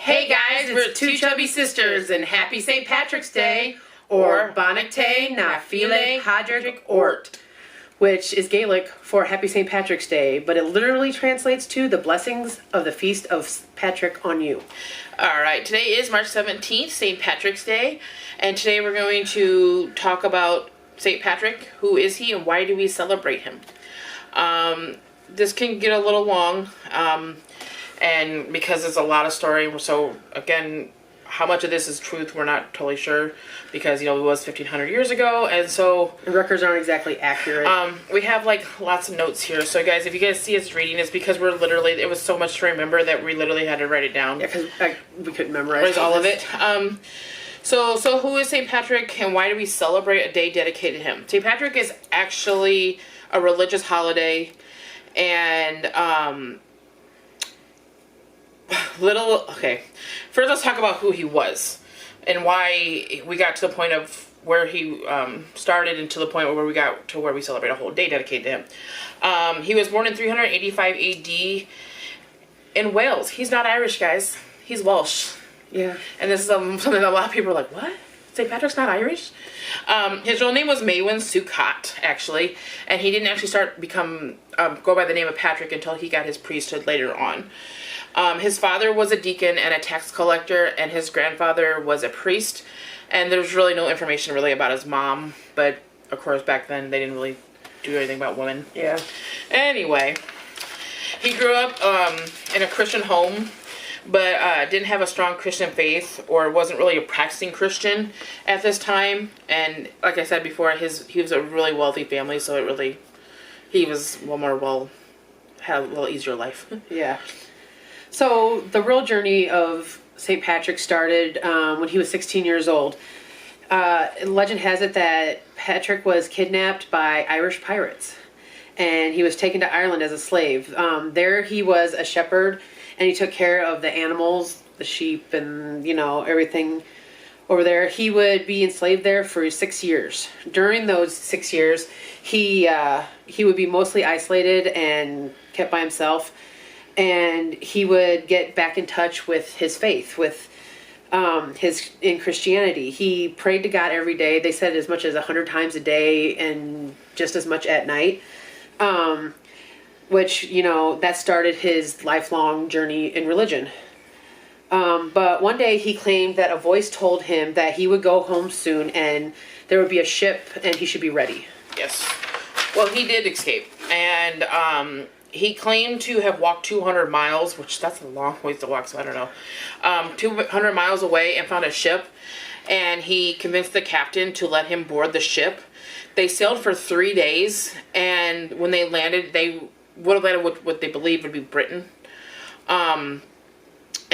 Hey guys, we're two chubby sisters, and happy St. Patrick's Day, or Bonacte na File Padraig Ort, which is Gaelic for Happy St. Patrick's Day, but it literally translates to the blessings of the feast of Patrick on you. Alright, today is March 17th, St. Patrick's Day, and today we're going to talk about St. Patrick. Who is he and why do we celebrate him? This can get a little long, and because it's a lot of story, so again, how much of this is truth, we're not totally sure, because, it was 1,500 years ago, and so... The records aren't exactly accurate. We have, lots of notes here, so guys, if you guys see us reading, it's because it was so much to remember that we literally had to write it down. Yeah, because we couldn't memorize all of it. So who is St. Patrick, and why do we celebrate a day dedicated to him? St. Patrick is actually a religious holiday, and, first let's talk about who he was and why we got to the point of where he started and to the point where we got to where we celebrate a whole day dedicated to him. He was born in 385 AD in Wales. He's not Irish, guys. He's Welsh. Yeah. And this is something that a lot of people are like, what? St. Patrick's not Irish? His real name was Maewyn Succat, actually, and he didn't actually go by the name of Patrick until he got his priesthood later on. His father was a deacon and a tax collector, and his grandfather was a priest, and there's really no information really about his mom, but of course back then they didn't really do anything about women. Yeah. Anyway, he grew up in a Christian home, but didn't have a strong Christian faith, or wasn't really a practicing Christian at this time. And like I said before, he was a really wealthy family, so he was had a little easier life. Yeah. So the real journey of St. Patrick started when he was 16 years old. Legend has it that Patrick was kidnapped by Irish pirates, and he was taken to Ireland as a slave. There he was a shepherd, and he took care of the animals, the sheep, and, everything over there. He would be enslaved there for 6 years. During those 6 years, he would be mostly isolated and kept by himself, and he would get back in touch with his faith, in Christianity. He prayed to God every day. They said as much as 100 times a day, and just as much at night. Which, that started his lifelong journey in religion. But one day he claimed that a voice told him that he would go home soon and there would be a ship and he should be ready. Yes. Well, he did escape. And he claimed to have walked 200 miles, which that's a long ways to walk, so I don't know. 200 miles away and found a ship. And he convinced the captain to let him board the ship. They sailed for 3 days, and when they landed, they would have landed with what they believed would be Britain. And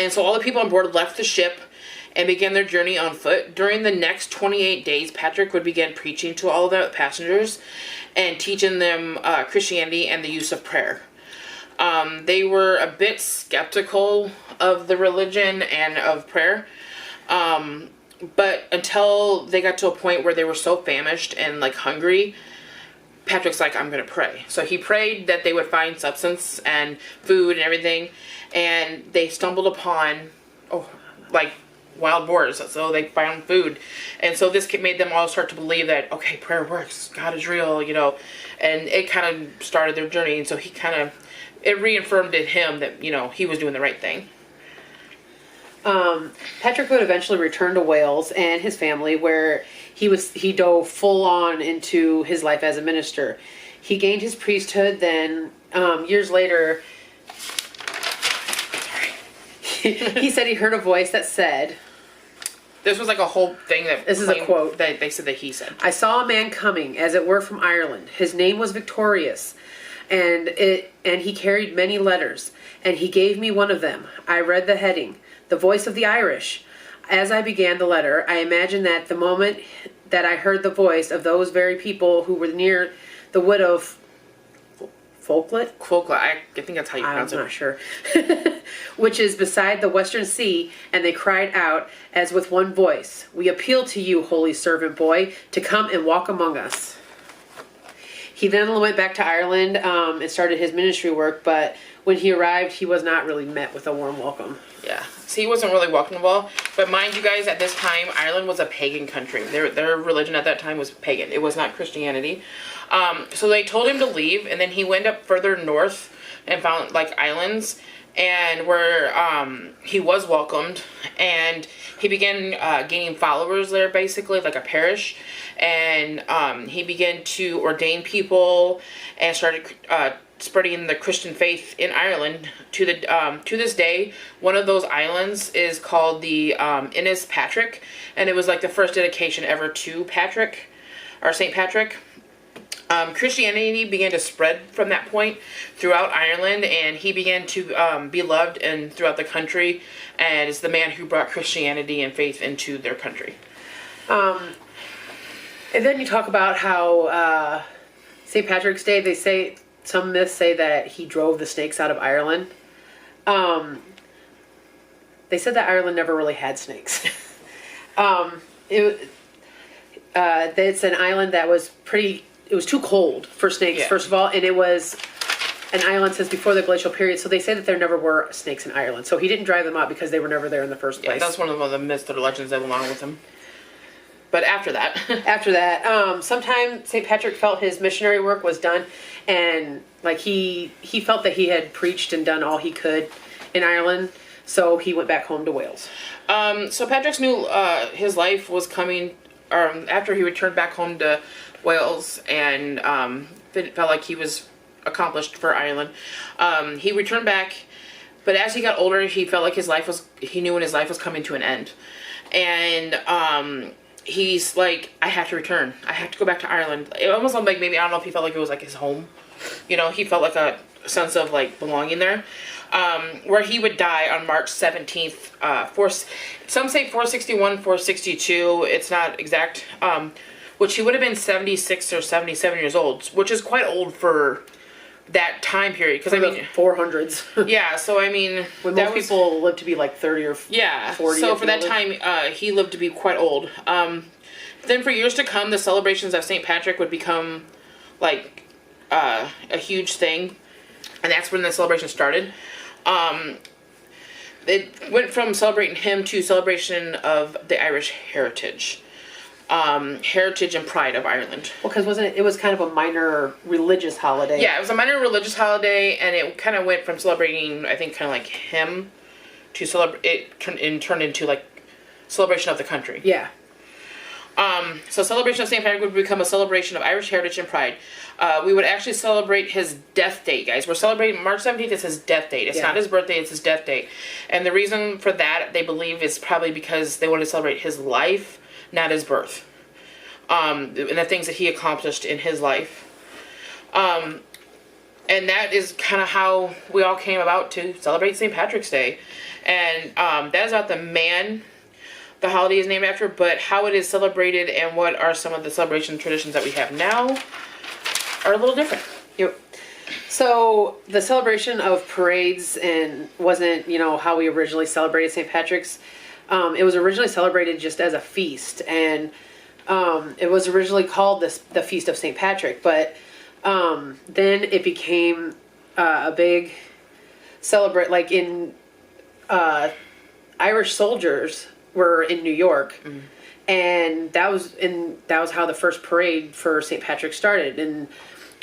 so all the people on board left the ship and began their journey on foot. During the next 28 days, Patrick would begin preaching to all the passengers and teaching them Christianity and the use of prayer. They were a bit skeptical of the religion and of prayer. But until they got to a point where they were so famished and hungry, Patrick's like, I'm going to pray. So he prayed that they would find substance and food and everything. And they stumbled upon, wild boars. So they found food. And so this made them all start to believe that, okay, prayer works. God is real, And it kind of started their journey. And so it reaffirmed in him that, he was doing the right thing. Patrick would eventually return to Wales and his family, where he dove full on into his life as a minister. He gained his priesthood. Then years later, he said he heard a voice that said, this was a whole thing that this is a quote that they said that he said. I saw a man coming, as it were, from Ireland. His name was Victorious, and he carried many letters, and he gave me one of them. I read the heading, The Voice of the Irish. As I began the letter, I imagined that the moment that I heard the voice of those very people who were near the wood of Folklet? I think that's how you pronounce it. I'm not sure. Which is beside the western sea, and they cried out as with one voice, We appeal to you, holy servant boy, to come and walk among us. He then went back to Ireland and started his ministry work, but when he arrived, he was not really met with a warm welcome. Yeah. So he wasn't really welcomable. But mind you guys, at this time, Ireland was a pagan country. Their religion at that time was pagan. It was not Christianity. So they told him to leave, and then he went up further north and found like islands, and where he was welcomed, and he began gaining followers there, basically like a parish, and he began to ordain people and started spreading the Christian faith in Ireland. To this day, one of those islands is called the Innis Patrick, and it was like the first dedication ever to Patrick, or Saint Patrick. Christianity began to spread from that point throughout Ireland, and he began to be loved and throughout the country, and is the man who brought Christianity and faith into their country. And then you talk about how St. Patrick's Day, they say, some myths say that he drove the snakes out of Ireland. They said that Ireland never really had snakes. It's an island that was it was too cold for snakes, Yeah. first of all, and it was an island since before the glacial period, so they say that there never were snakes in Ireland. So he didn't drive them out because they were never there in the first place. Yeah, that's one of the myths or the legends that belong with him. But after that, After that, sometime St. Patrick felt his missionary work was done, and like he felt that he had preached and done all he could in Ireland, so he went back home to Wales. so Patrick's knew his life was coming after he returned back home to Wales, and felt like he was accomplished for Ireland. He returned back, but as he got older, he felt like he knew when his life was coming to an end, and he's like, I have to return. I have to go back to Ireland. It almost like maybe, I don't know if he felt like it was like his home. You know, he felt like a sense of like belonging there. Where he would die on March 17th, some say 461, 462, it's not exact, which he would have been 76 or 77 years old, which is quite old for that time period. Because I mean, 400s. yeah, so I mean, When most people live to be like 30 or 40. yeah, so for that time, he lived to be quite old. Then for years to come, the celebrations of St. Patrick would become like a huge thing, and that's when the celebration started. It went from celebrating him to celebration of the Irish heritage. Heritage and pride of Ireland. Well, because it was kind of a minor religious holiday. Yeah, it was a minor religious holiday, and it kind of went from celebrating, I think, kind of like him, to turned into like celebration of the country. Yeah. So celebration of St. Patrick would become a celebration of Irish heritage and pride. We would actually celebrate his death date, guys. We're celebrating March 17th. It's his death date. It's not his birthday. It's his death date. And the reason for that, they believe, is probably because they want to celebrate his life, not his birth. And the things that he accomplished in his life. And that is kind of how we all came about to celebrate St. Patrick's Day. And that is about the man the holiday is named after, but how it is celebrated and what are some of the celebration traditions that we have now are a little different. Yep. So the celebration of parades and wasn't, how we originally celebrated St. Patrick's. It was originally celebrated just as a feast, and it was originally called the Feast of St. Patrick, but then it became a big like in Irish soldiers were in New York, and that was how the first parade for St. Patrick started. And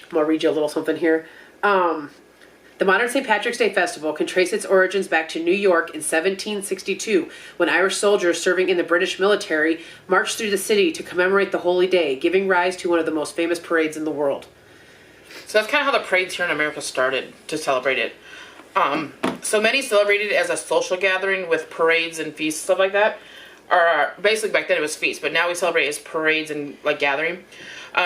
I'm gonna read you a little something here. The modern St. Patrick's Day festival can trace its origins back to New York in 1762, when Irish soldiers serving in the British military marched through the city to commemorate the holy day, giving rise to one of the most famous parades in the world. So that's kind of how the parades here in America started to celebrate it. So many celebrated it as a social gathering with parades and feasts, stuff like that. Or basically back then it was feasts, but now we celebrate as parades and like gathering.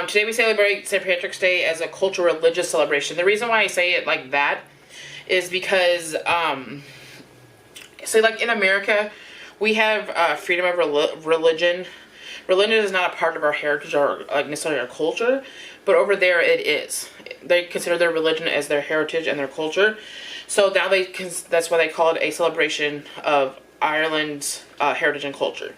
Today we celebrate St. Patrick's Day as a cultural religious celebration. The reason why I say it like that is because, so like in America, we have freedom of religion. Religion is not a part of our heritage or like necessarily our culture, but over there it is. They consider their religion as their heritage and their culture. So now that's why they call it a celebration of Ireland's heritage and culture.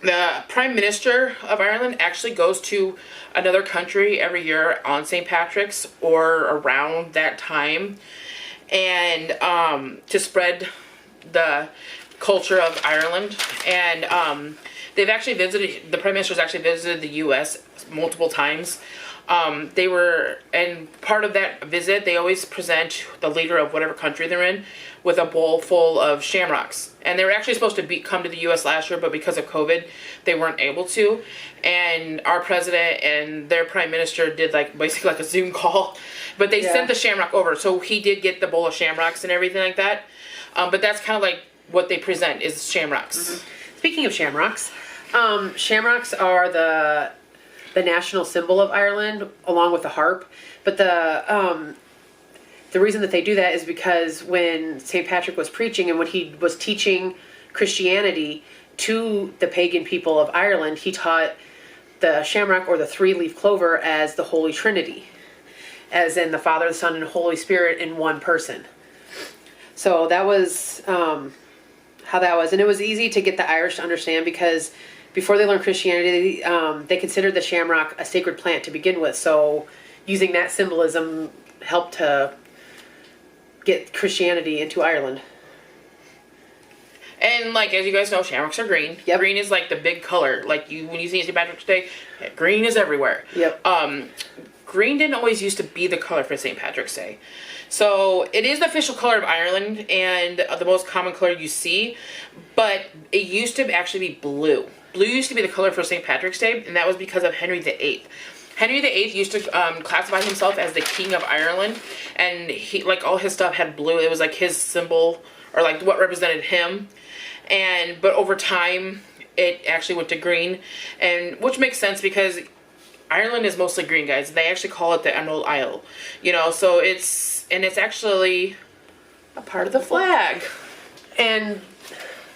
The Prime Minister of Ireland actually goes to another country every year on St. Patrick's or around that time, and to spread the culture of Ireland. And they've actually visited, the Prime Minister's actually visited the U.S. multiple times. And part of that visit, they always present the leader of whatever country they're in with a bowl full of shamrocks. And they were actually supposed to come to the U.S. last year, but because of COVID, they weren't able to. And our president and their prime minister did basically a Zoom call, but they sent the shamrock over. So he did get the bowl of shamrocks and everything like that. But that's kind of like what they present is shamrocks. Mm-hmm. Speaking of shamrocks, shamrocks are the national symbol of Ireland, along with the harp. But the reason that they do that is because when St. Patrick was preaching and when he was teaching Christianity to the pagan people of Ireland, he taught the shamrock or the three-leaf clover as the Holy Trinity, as in the Father, the Son, and Holy Spirit in one person. So that was how that was. And it was easy to get the Irish to understand because before they learned Christianity, they considered the shamrock a sacred plant to begin with. So using that symbolism helped to get Christianity into Ireland. And as you guys know, shamrocks are green. Yep. Green is the big color. When you see St. Patrick's Day, green is everywhere. Yep. Green didn't always used to be the color for St. Patrick's Day. So it is the official color of Ireland and the most common color you see, but it used to actually be blue. Blue used to be the color for St. Patrick's Day, and that was because of Henry VIII. Henry VIII used to classify himself as the King of Ireland, and he all his stuff had blue. It was his symbol, or what represented him. But over time, it actually went to green, and which makes sense because Ireland is mostly green, guys. They actually call it the Emerald Isle, so it's actually a part of the flag. And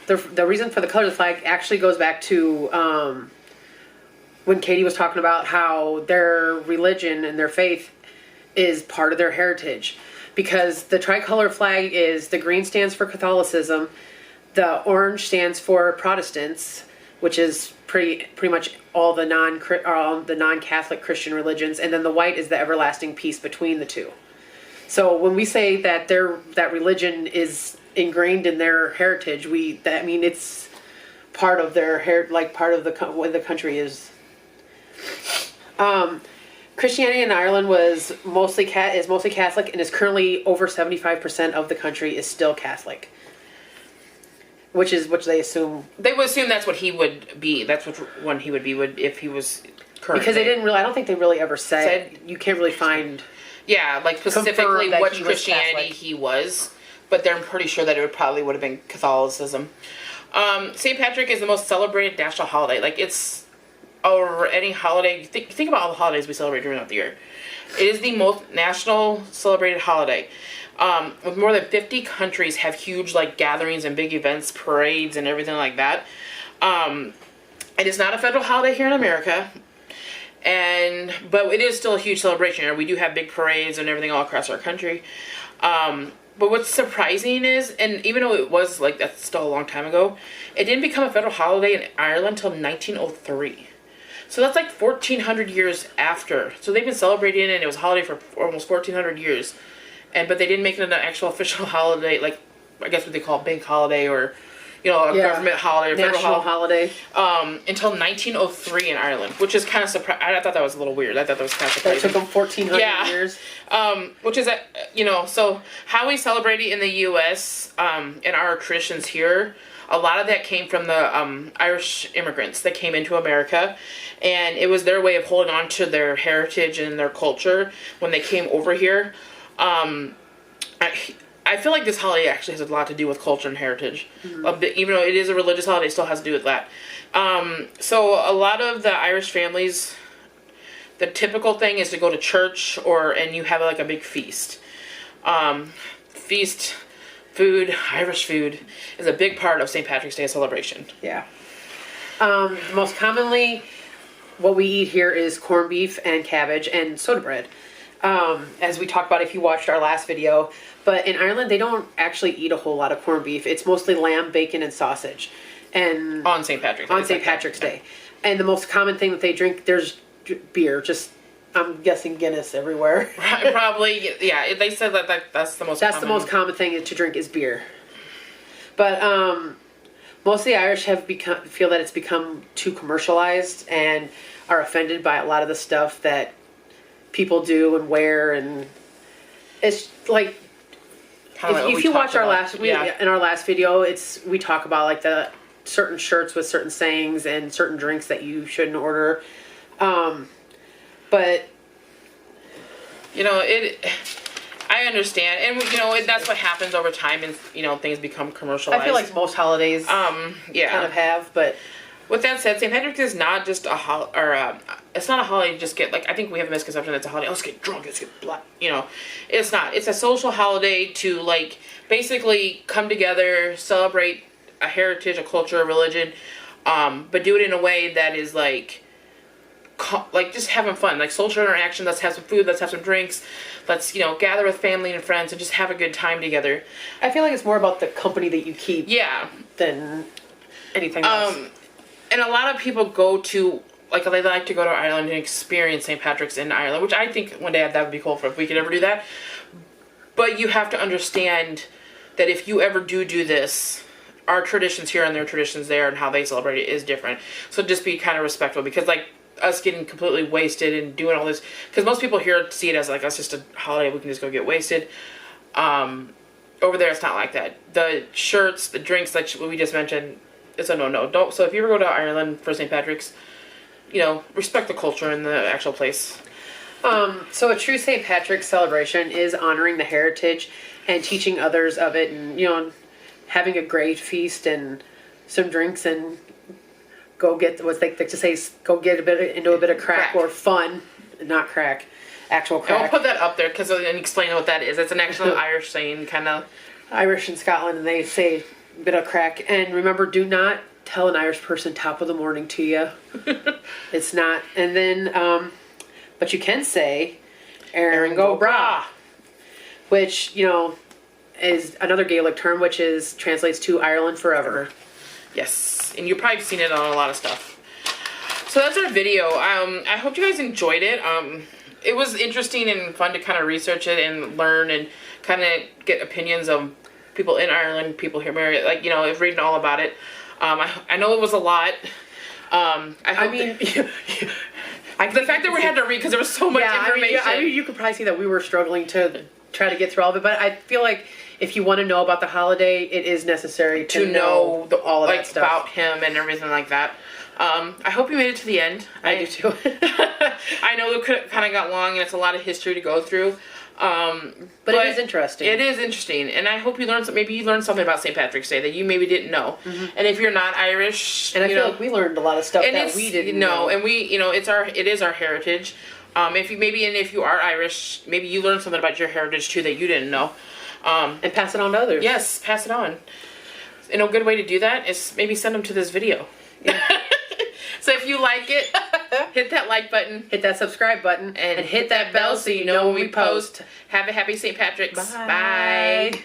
the reason for the color of the flag actually goes back to when Katie was talking about how their religion and their faith is part of their heritage. Because the tricolor flag is, the green stands for Catholicism, the orange stands for Protestants, which is pretty much all the non-Catholic Christian religions, and then the white is the everlasting peace between the two. So when we say that that religion is ingrained in their heritage, it's part of their part of what the country is. Christianity in Ireland is mostly Catholic, and is currently over 75% of the country is still Catholic. Which they assume. They would assume that's what he would be. That's what one he would be if he was current. Because they didn't really. I don't think they really ever said. You can't really find. Yeah, specifically what Christianity he was, but they're pretty sure that it would have been Catholicism. St. Patrick is the most celebrated national holiday. It's or any holiday. Think about all the holidays we celebrate during the year. It is the most national celebrated holiday. With more than 50 countries have huge gatherings and big events, parades, and everything like that. It is not a federal holiday here in America, but it is still a huge celebration. We do have big parades and everything all across our country. But what's surprising is, and even though it was that's still a long time ago, it didn't become a federal holiday in Ireland until 1903. So that's 1,400 years after. So they've been celebrating it, and it was a holiday for almost 1,400 years. But they didn't make it an actual official holiday, I guess what they call a bank holiday or, government holiday or national holiday. Until 1903 in Ireland, which is kind of surprising. I thought that was a little weird. I thought that was kind of surprising. That took them 1,400 years. Which is, so how we celebrate it in the U.S. In our traditions here, a lot of that came from the Irish immigrants that came into America, and it was their way of holding on to their heritage and their culture when they came over here. I feel like this holiday actually has a lot to do with culture and heritage. Mm-hmm. Even though it is a religious holiday, it still has to do with that. So a lot of the Irish families, the typical thing is to go to church and you have a big feast. Irish food is a big part of St. Patrick's Day celebration. Yeah. Most commonly, what we eat here is corned beef and cabbage and soda bread. As we talked about if you watched our last video. But in Ireland, they don't actually eat a whole lot of corned beef. It's mostly lamb, bacon, and sausage. and On St. Patrick's Day. on St. Patrick's Day. And the most common thing that they drink, there's beer. Just, I'm guessing Guinness everywhere. Probably, yeah. They said that's the most. That's the most common thing to drink is beer. But most of the Irish feel that it's become too commercialized and are offended by a lot of the stuff that people do and wear, and it's like if you watch our in our last video, we talk about like the certain shirts with certain sayings and certain drinks that you shouldn't order. But I understand, and that's what happens over time, and things become commercialized. I feel like most holidays kind of have, but with that said, St. Patrick's is not just a it's not a holiday to just get, like, I think we have a misconception that it's a holiday, let's get drunk, let's get black, it's not. It's a social holiday to, like, basically come together, celebrate a heritage, a culture, a religion, but do it in a way that is, like just having fun, like social interaction. Let's have some food, let's have some drinks, let's gather with family and friends and just have a good time together. I feel like it's more about the company that you keep than anything else. And a lot of people go to, like, they like to go to Ireland and experience St. Patrick's in Ireland, which I think one day that would be cool if we could ever do that. But you have to understand that if you ever do this, our traditions here and their traditions there and how they celebrate it is different. So just be kind of respectful, because, like, us getting completely wasted and doing all this, because most people here see it as, like, that's just a holiday, we can just go get wasted. Over there, it's not like that. The shirts, the drinks, like we just mentioned, it's a no-no. Don't. So if you ever go to Ireland for St. Patrick's, respect the culture in the actual place. So a true St. Patrick's celebration is honoring the heritage and teaching others of it, and having a great feast and some drinks and go get what they like to say, go get into a bit of crack or fun, not crack, actual crack. I'll put that up there and explain what that is. It's an actual Irish saying, kind of. Irish in Scotland, and they say a bit of crack. And remember, do not tell an Irish person top of the morning to you. It's not. And then, but you can say, Erin go bragh, which, is another Gaelic term, which translates to Ireland forever. Yes, and you've probably seen it on a lot of stuff. So that's our video. I hope you guys enjoyed it. It was interesting and fun to kind of research it and learn and kind of get opinions of people in Ireland, people here married, like, reading all about it. I know it was a lot. The fact that we had to read, because there was so much information. I mean, you could probably see that we were struggling to try to get through all of it, but I feel like if you want to know about the holiday, it is necessary to know all of that stuff about him and everything like that. I hope you made it to the end. I do too. I know it kind of got long, and it's a lot of history to go through. But it is interesting. It is interesting, and I hope you learned. Maybe you learned something about St. Patrick's Day that you maybe didn't know. Mm-hmm. And if you're not Irish, and I feel like we learned a lot of stuff that we didn't know. And we, it is our heritage. If you are Irish, maybe you learned something about your heritage too that you didn't know. And pass it on to others. Yes, pass it on. And a good way to do that is maybe send them to this video. Yeah. So if you like it, hit that like button. Hit that subscribe button. And hit that bell so you know when we post. Have a happy St. Patrick's. Bye. Bye.